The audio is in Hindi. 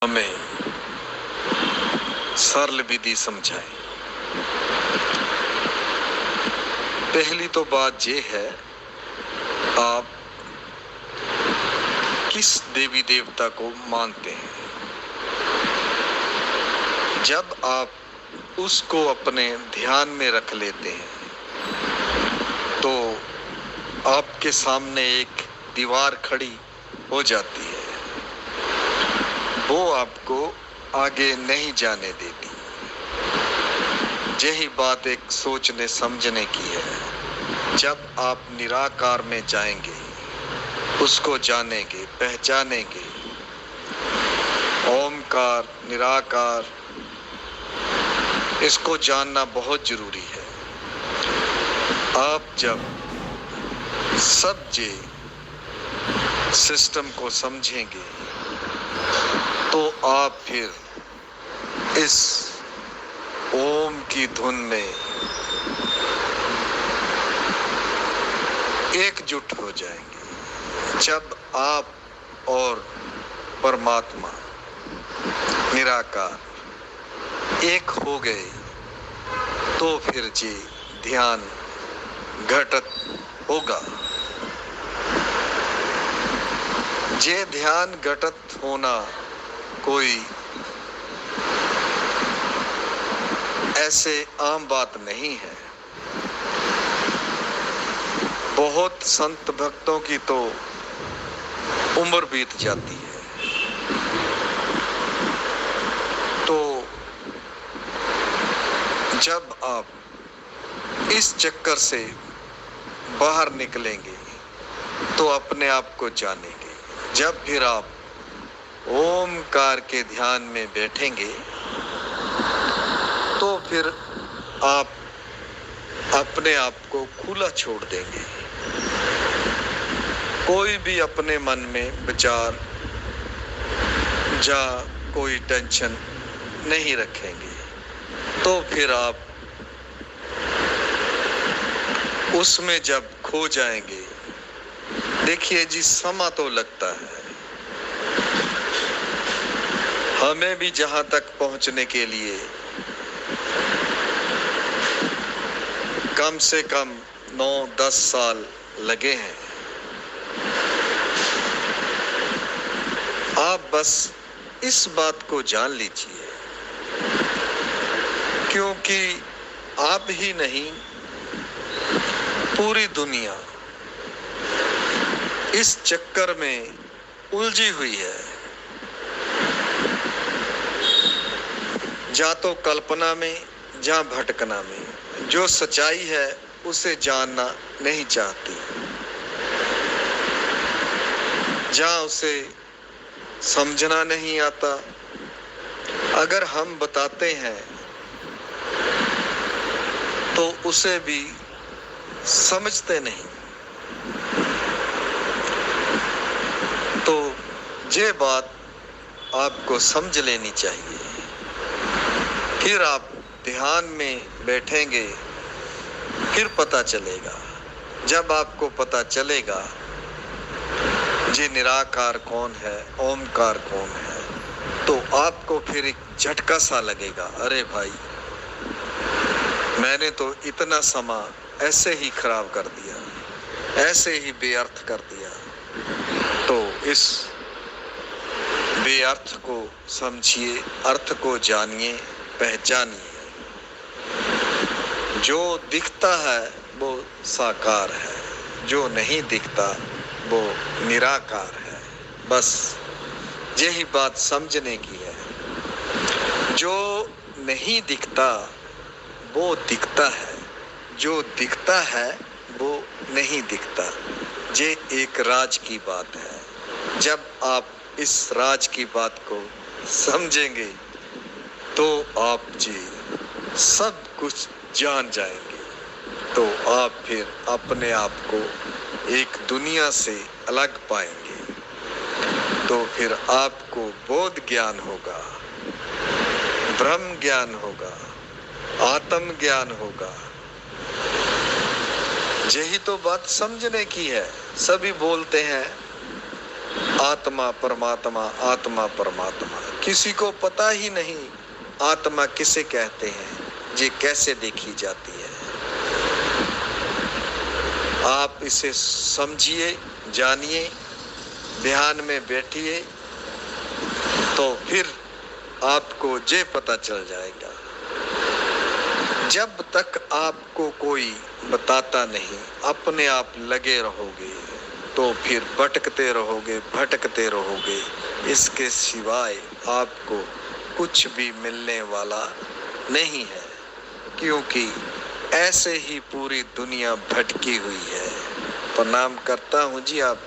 हमें सरल विधि समझाए। पहली तो बात ये है, आप किस देवी देवता को मानते हैं। जब आप उसको अपने ध्यान में रख लेते हैं तो आपके सामने एक दीवार खड़ी हो जाती है, वो आपको आगे नहीं जाने देती। यही बात एक सोचने समझने की है। जब आप निराकार में जाएंगे, उसको जानेंगे, पहचानेंगे, ओमकार, निराकार, इसको जानना बहुत जरूरी है। आप जब सब जे सिस्टम को समझेंगे तो आप फिर इस ओम की धुन में एकजुट हो जाएंगे। जब आप और परमात्मा निराकार एक हो गए तो फिर जी ध्यान घटत होगा। ये ध्यान घटत होना कोई ऐसे आम बात नहीं है। बहुत संत भक्तों की तो उम्र बीत जाती है। तो जब आप इस चक्कर से बाहर निकलेंगे तो अपने आप को जानेंगे। जब फिर आप ओमकार के ध्यान में बैठेंगे तो फिर आप अपने आप को खुला छोड़ देंगे। कोई भी अपने मन में विचार या कोई टेंशन नहीं रखेंगे तो फिर आप उसमें जब खो जाएंगे, देखिए जी समा तो लगता है। हमें भी जहां तक पहुंचने के लिए कम से कम 9-10 साल लगे हैं। आप बस इस बात को जान लीजिए, क्योंकि आप ही नहीं, पूरी दुनिया इस चक्कर में उलझी हुई है। जा तो कल्पना में, जा भटकना में। जो सच्चाई है उसे जानना नहीं चाहती, जहाँ उसे समझना नहीं आता। अगर हम बताते हैं तो उसे भी समझते नहीं। तो ये बात आपको समझ लेनी चाहिए। फिर आप ध्यान में बैठेंगे, फिर पता चलेगा। जब आपको पता चलेगा ये निराकार कौन है, ओमकार कौन है, तो आपको फिर एक झटका सा लगेगा, अरे भाई मैंने तो इतना समा ऐसे ही खराब कर दिया, ऐसे ही बेअर्थ कर दिया। तो इस बेअर्थ को समझिए, अर्थ को जानिए, पहचानिए। जो दिखता है वो साकार है, जो नहीं दिखता वो निराकार है। बस यही बात समझने की है। जो नहीं दिखता वो दिखता है, जो दिखता है वो नहीं दिखता। ये एक राज की बात है। जब आप इस राज की बात को समझेंगे तो आप जी सब कुछ जान जाएंगे। तो आप फिर अपने आप को एक दुनिया से अलग पाएंगे। तो फिर आपको बोध ज्ञान होगा, ब्रह्म ज्ञान होगा, आत्म ज्ञान होगा। यही तो बात समझने की है। सभी बोलते हैं आत्मा परमात्मा, आत्मा परमात्मा। किसी को पता ही नहीं आत्मा किसे कहते हैं, ये कैसे देखी जाती है। आप इसे समझिए, जानिए, ध्यान में बैठिए, तो फिर आपको ये पता चल जाएगा। जब तक आपको कोई बताता नहीं, अपने आप लगे रहोगे तो फिर भटकते रहोगे, भटकते रहोगे। इसके सिवाय आपको कुछ भी मिलने वाला नहीं है, क्योंकि ऐसे ही पूरी दुनिया भटकी हुई है। प्रणाम करता हूँ जी आप